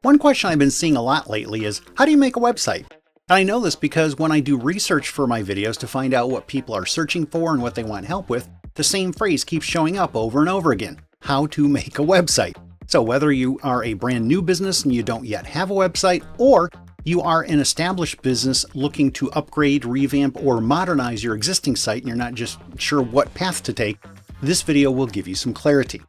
One question I've been seeing a lot lately is, how do you make a website? And I know this because when I do research for my videos to find out what people are searching for and what they want help with, the same phrase keeps showing up over and over again: how to make a website. So whether you are a brand new business and you don't yet have a website, or you are an established business looking to upgrade, revamp, or modernize your existing site and you're not just sure what path to take, this video will give you some clarity.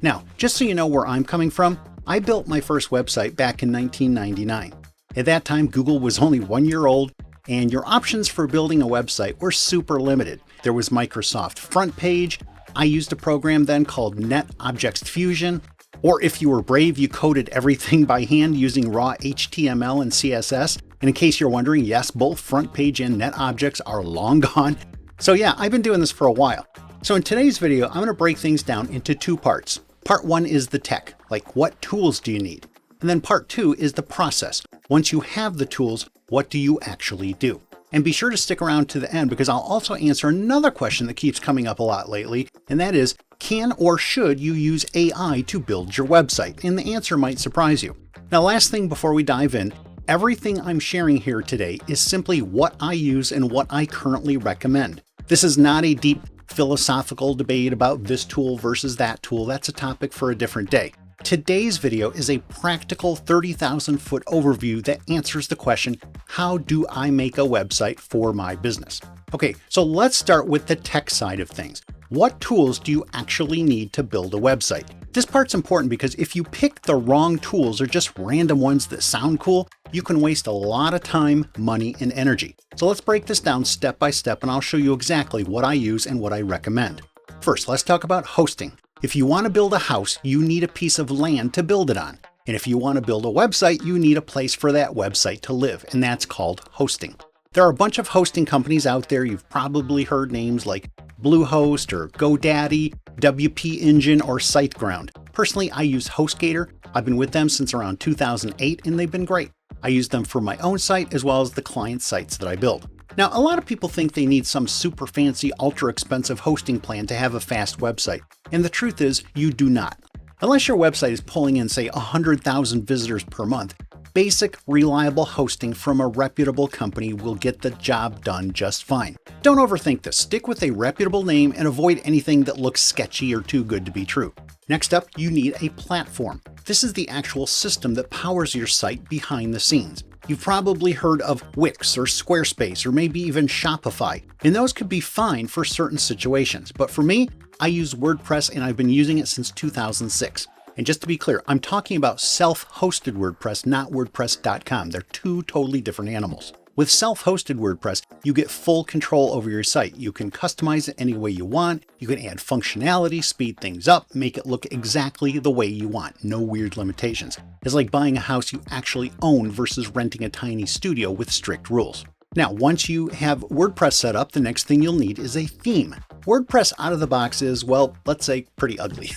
Now, just so you know where I'm coming from, I built my first website back in 1999. At that time, Google was only 1 year old, and your options for building a website were super limited. There was Microsoft Front Page. I used a program then called NetObjects Fusion, or if you were brave, you coded everything by hand using raw HTML and CSS. And in case you're wondering, yes, both Front Page and NetObjects are long gone. So yeah, I've been doing this for a while. So in today's video, I'm going to break things down into two parts. Part one is the tech, like what tools do you need? And then part two is the process. Once you have the tools, what do you actually do? And be sure to stick around to the end because I'll also answer another question that keeps coming up a lot lately, and that is, can or should you use AI to build your website? And the answer might surprise you. Now, last thing before we dive in, everything I'm sharing here today is simply what I use and what I currently recommend. This is not a deep philosophical debate about this tool versus that tool. That's a topic for a different day. Today's video is a practical 30,000-foot overview that answers the question, how do I make a website for my business? Okay, so let's start with the tech side of things. What tools do you actually need to build a website? This part's important because if you pick the wrong tools or just random ones that sound cool, you can waste a lot of time, money, and energy. So let's break this down step by step and I'll show you exactly what I use and what I recommend. First, let's talk about hosting. If you want to build a house, you need a piece of land to build it on. And if you want to build a website, you need a place for that website to live, and that's called hosting. There are a bunch of hosting companies out there. You've probably heard names like Bluehost or GoDaddy, WP Engine, or SiteGround. Personally, I use HostGator. I've been with them since around 2008, and they've been great. I use them for my own site as well as the client sites that I build. Now, a lot of people think they need some super fancy, ultra expensive hosting plan to have a fast website. And the truth is, you do not. Unless your website is pulling in, say, 100,000 visitors per month, basic, reliable hosting from a reputable company will get the job done just fine. Don't overthink this. Stick with a reputable name and avoid anything that looks sketchy or too good to be true. Next up, you need a platform. This is the actual system that powers your site behind the scenes. You've probably heard of Wix or Squarespace or maybe even Shopify, and those could be fine for certain situations. But for me, I use WordPress and I've been using it since 2006. And just to be clear, I'm talking about self-hosted WordPress, not WordPress.com. They're two totally different animals. With self-hosted WordPress, you get full control over your site. You can customize it any way you want. You can add functionality, speed things up, make it look exactly the way you want. No weird limitations. It's like buying a house you actually own versus renting a tiny studio with strict rules. Now, once you have WordPress set up, the next thing you'll need is a theme. WordPress out of the box is, well, let's say pretty ugly.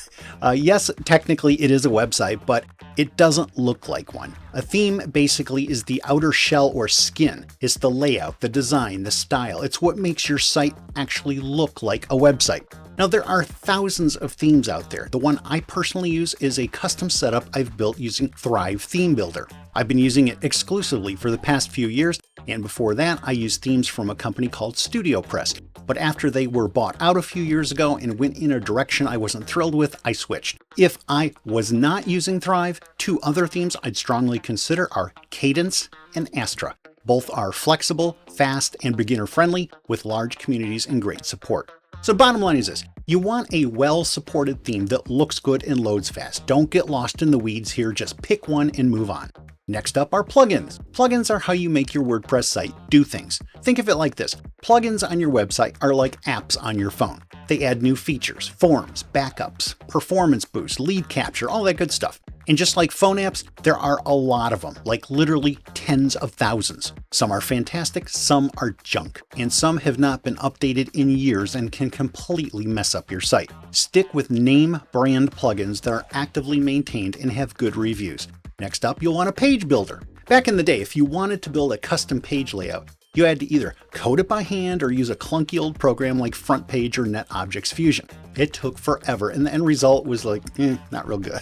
Yes, technically it is a website, but it doesn't look like one. A theme basically is the outer shell or skin. It's the layout, the design, the style. It's what makes your site actually look like a website. Now, there are thousands of themes out there. The one I personally use is a custom setup I've built using Thrive Theme Builder. I've been using it exclusively for the past few years, and before that, I used themes from a company called StudioPress. But after they were bought out a few years ago and went in a direction I wasn't thrilled with, I switched. If I was not using Thrive, two other themes I'd strongly consider are Kadence and Astra. Both are flexible, fast, and beginner-friendly with large communities and great support. So bottom line is this, you want a well-supported theme that looks good and loads fast. Don't get lost in the weeds here, just pick one and move on. Next up are plugins. Plugins are how you make your WordPress site do things. Think of it like this. Plugins on your website are like apps on your phone. They add new features, forms, backups, performance boosts, lead capture, all that good stuff. And just like phone apps, there are a lot of them, like literally tens of thousands. Some are fantastic, some are junk, and some have not been updated in years and can completely mess up your site. Stick with name brand plugins that are actively maintained and have good reviews. Next up, you'll want a page builder. Back in the day, if you wanted to build a custom page layout, you had to either code it by hand or use a clunky old program like FrontPage or NetObjects Fusion. It took forever, and the end result was like, not real good.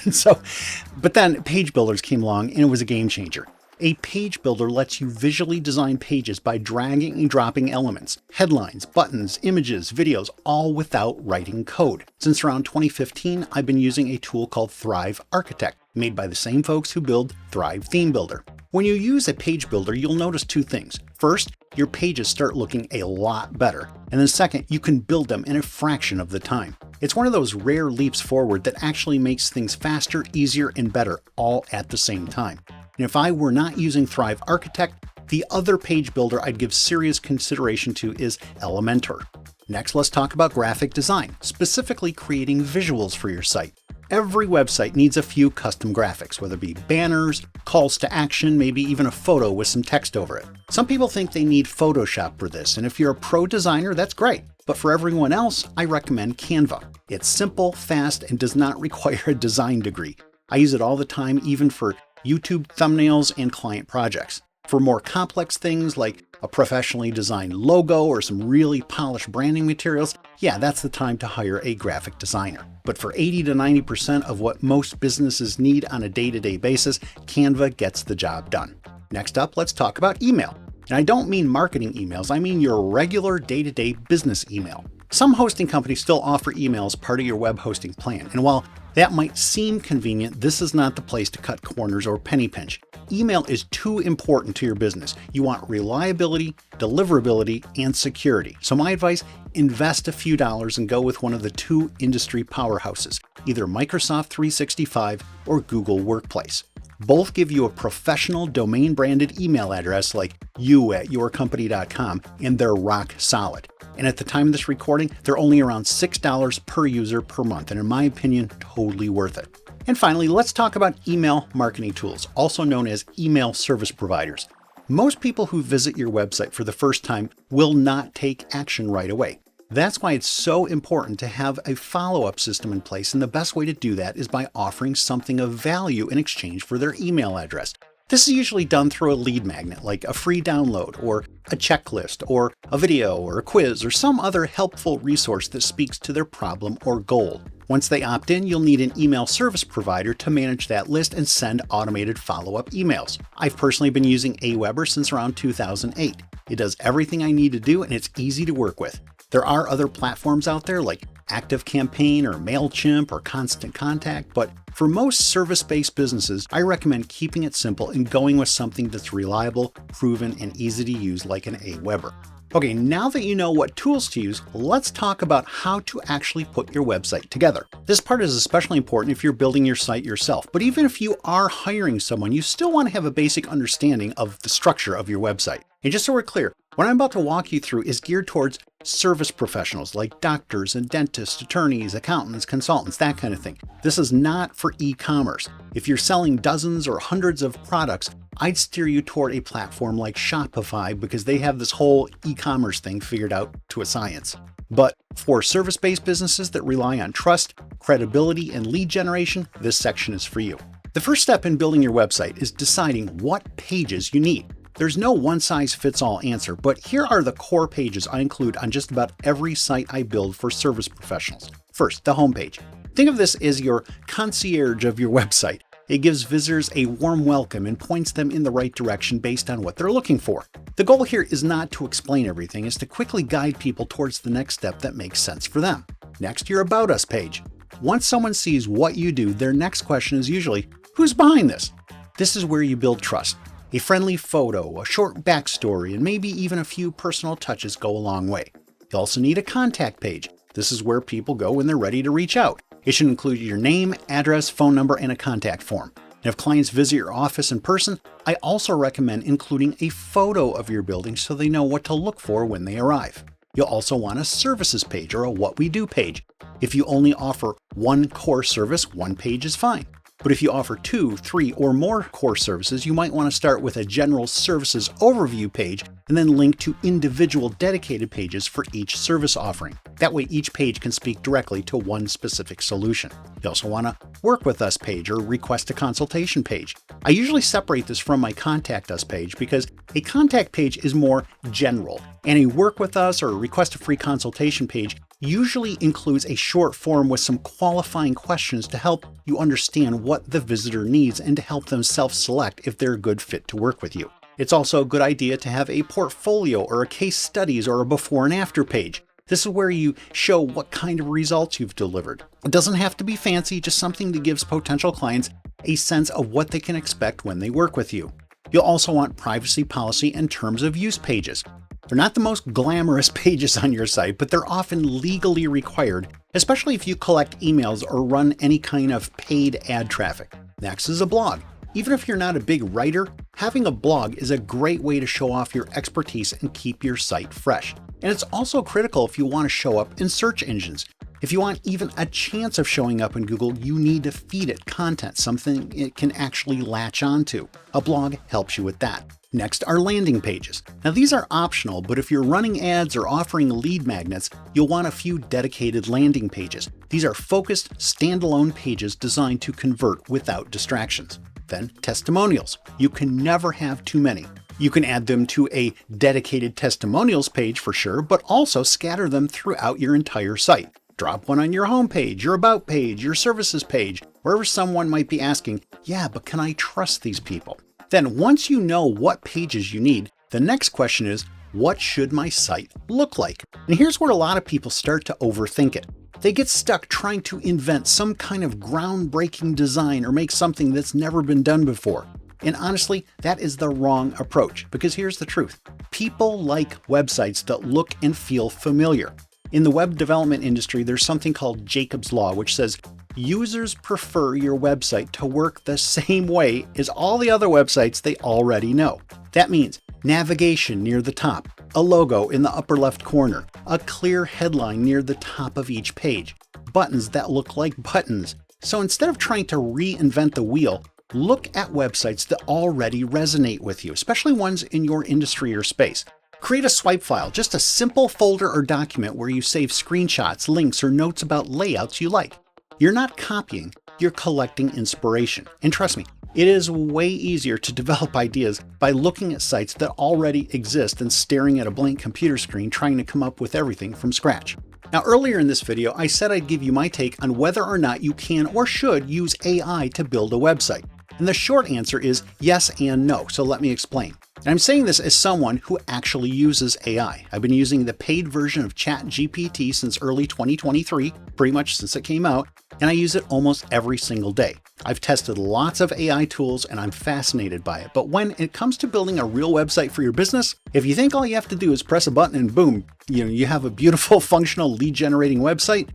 But then page builders came along and it was a game changer. A page builder lets you visually design pages by dragging and dropping elements, headlines, buttons, images, videos, all without writing code. Since around 2015, I've been using a tool called Thrive Architect, made by the same folks who build Thrive Theme Builder. When you use a page builder, you'll notice two things. First, your pages start looking a lot better. And then second, you can build them in a fraction of the time. It's one of those rare leaps forward that actually makes things faster, easier, and better all at the same time. And if I were not using Thrive Architect, the other page builder I'd give serious consideration to is Elementor. Next, let's talk about graphic design, specifically creating visuals for your site. Every website needs a few custom graphics, whether it be banners, calls to action, maybe even a photo with some text over it. Some people think they need Photoshop for this, and if you're a pro designer, that's great. But for everyone else, I recommend Canva. It's simple, fast, and does not require a design degree. I use it all the time, even for YouTube thumbnails and client projects. For more complex things like a professionally designed logo or some really polished branding materials, yeah, that's the time to hire a graphic designer. But for 80 to 90% of what most businesses need on a day-to-day basis, Canva gets the job done. Next up, let's talk about email. And I don't mean marketing emails, I mean your regular day-to-day business email. Some hosting companies still offer email as part of your web hosting plan, and while that might seem convenient, this is not the place to cut corners or penny pinch. Email is too important to your business. You want reliability, deliverability, and security. So my advice, invest a few dollars and go with one of the two industry powerhouses, either Microsoft 365 or Google Workplace. Both give you a professional domain-branded email address like you@yourcompany.com, and they're rock solid. And at the time of this recording, they're only around $6 per user per month, and in my opinion, totally worth it. And finally, let's talk about email marketing tools, also known as email service providers. Most people who visit your website for the first time will not take action right away. That's why it's so important to have a follow-up system in place, and the best way to do that is by offering something of value in exchange for their email address. This is usually done through a lead magnet like a free download or a checklist or a video or a quiz or some other helpful resource that speaks to their problem or goal. Once they opt in, you'll need an email service provider to manage that list and send automated follow-up emails. I've personally been using Aweber since around 2008. It does everything I need to do and it's easy to work with. There are other platforms out there like ActiveCampaign or MailChimp or Constant Contact, but for most service-based businesses, I recommend keeping it simple and going with something that's reliable, proven, and easy to use like an Aweber. Okay, now that you know what tools to use, let's talk about how to actually put your website together. This part is especially important if you're building your site yourself, but even if you are hiring someone, you still want to have a basic understanding of the structure of your website. And just so we're clear, what I'm about to walk you through is geared towards service professionals like doctors and dentists, attorneys, accountants, consultants, that kind of thing. This is not for e-commerce. If you're selling dozens or hundreds of products, I'd steer you toward a platform like Shopify because they have this whole e-commerce thing figured out to a science. But for service-based businesses that rely on trust, credibility, and lead generation, this section is for you. The first step in building your website is deciding what pages you need. There's no one-size-fits-all answer, but here are the core pages I include on just about every site I build for service professionals. First, the homepage. Think of this as your concierge of your website. It gives visitors a warm welcome and points them in the right direction based on what they're looking for. The goal here is not to explain everything, it's to quickly guide people towards the next step that makes sense for them. Next, your About Us page. Once someone sees what you do, their next question is usually, who's behind this? This is where you build trust. A friendly photo, a short backstory, and maybe even a few personal touches go a long way. You also need a contact page. This is where people go when they're ready to reach out. It should include your name, address, phone number, and a contact form. And if clients visit your office in person, I also recommend including a photo of your building so they know what to look for when they arrive. You'll also want a services page or a What We Do page. If you only offer one core service, one page is fine. But if you offer 2, 3, or more core services, you might want to start with a general services overview page and then link to individual dedicated pages for each service offering. That way each page can speak directly to one specific solution. You also want a Work With Us page or Request a Consultation page. I usually separate this from my Contact Us page because a contact page is more general, and a Work With Us or Request a Free Consultation page usually includes a short form with some qualifying questions to help you understand what the visitor needs and to help them self-select if they're a good fit to work with you. It's also a good idea to have a portfolio or a case studies or a before and after page. This is where you show what kind of results you've delivered. It doesn't have to be fancy, just something that gives potential clients a sense of what they can expect when they work with you. You'll also want privacy policy and terms of use pages. They're not the most glamorous pages on your site, but they're often legally required, especially if you collect emails or run any kind of paid ad traffic. Next is a blog. Even if you're not a big writer, having a blog is a great way to show off your expertise and keep your site fresh. And it's also critical if you want to show up in search engines. If you want even a chance of showing up in Google, you need to feed it content, something it can actually latch onto. A blog helps you with that. Next are landing pages. Now these are optional, but if you're running ads or offering lead magnets, you'll want a few dedicated landing pages. These are focused, standalone pages designed to convert without distractions. Then testimonials. You can never have too many. You can add them to a dedicated testimonials page for sure, but also scatter them throughout your entire site. Drop one on your homepage, your about page, your services page, wherever someone might be asking, yeah, but can I trust these people? Then once you know what pages you need, the next question is, what should my site look like? And here's where a lot of people start to overthink it. They get stuck trying to invent some kind of groundbreaking design or make something that's never been done before. And honestly, that is the wrong approach, because here's the truth. People like websites that look and feel familiar. In the web development industry, there's something called Jacob's Law, which says users prefer your website to work the same way as all the other websites they already know. That means navigation near the top, a logo in the upper left corner, a clear headline near the top of each page, buttons that look like buttons. So instead of trying to reinvent the wheel, look at websites that already resonate with you, especially ones in your industry or space. Create a swipe file, just a simple folder or document where you save screenshots, links, or notes about layouts you like. You're not copying, you're collecting inspiration. And trust me, it is way easier to develop ideas by looking at sites that already exist than staring at a blank computer screen trying to come up with everything from scratch. Now, earlier in this video, I said I'd give you my take on whether or not you can or should use AI to build a website. And the short answer is yes and no, so let me explain. And I'm saying this as someone who actually uses AI. I've been using the paid version of ChatGPT since early 2023, pretty much since it came out, and I use it almost every single day. I've tested lots of AI tools and I'm fascinated by it, but when it comes to building a real website for your business, if you think all you have to do is press a button and boom, you have a beautiful functional lead generating website,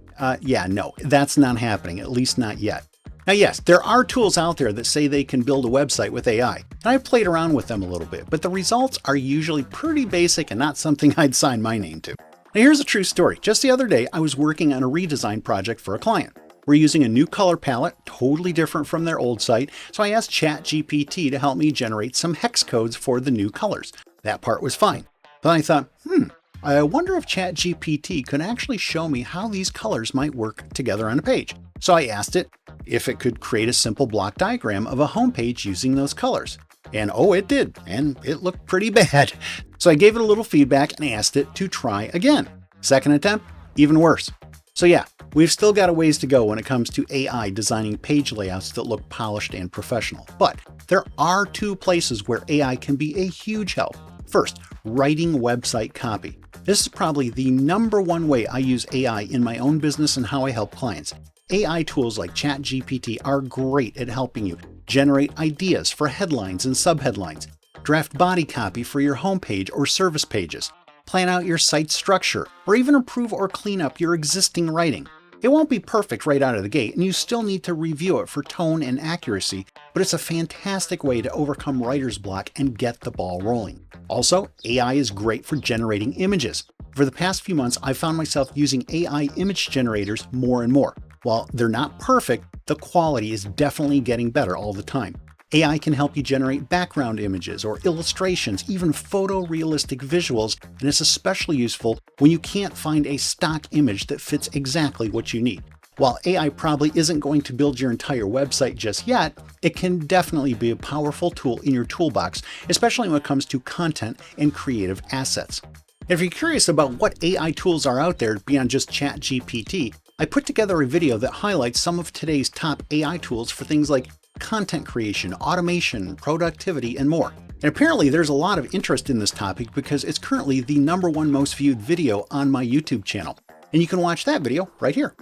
no, that's not happening, at least not yet. Now yes, there are tools out there that say they can build a website with AI, and I've played around with them a little bit, but the results are usually pretty basic and not something I'd sign my name to. Now here's a true story. Just the other day, I was working on a redesign project for a client. We're using a new color palette, totally different from their old site, so I asked ChatGPT to help me generate some hex codes for the new colors. That part was fine. But I thought, I wonder if ChatGPT could actually show me how these colors might work together on a page. So I asked it if it could create a simple block diagram of a homepage using those colors. And oh, it did, and it looked pretty bad. So I gave it a little feedback and asked it to try again. Second attempt, even worse. So yeah, we've still got a ways to go when it comes to AI designing page layouts that look polished and professional. But there are two places where AI can be a huge help. First, writing website copy. This is probably the number one way I use AI in my own business and how I help clients. AI tools like ChatGPT are great at helping you generate ideas for headlines and subheadlines, draft body copy for your homepage or service pages, plan out your site structure, or even improve or clean up your existing writing. It won't be perfect right out of the gate, and you still need to review it for tone and accuracy, but it's a fantastic way to overcome writer's block and get the ball rolling. Also, AI is great for generating images. For the past few months, I've found myself using AI image generators more and more. While they're not perfect, the quality is definitely getting better all the time. AI can help you generate background images or illustrations, even photorealistic visuals, and it's especially useful when you can't find a stock image that fits exactly what you need. While AI probably isn't going to build your entire website just yet, it can definitely be a powerful tool in your toolbox, especially when it comes to content and creative assets. If you're curious about what AI tools are out there beyond just ChatGPT, I put together a video that highlights some of today's top AI tools for things like content creation, automation, productivity, and more. And apparently there's a lot of interest in this topic because it's currently the #1 most viewed video on my YouTube channel. And you can watch that video right here.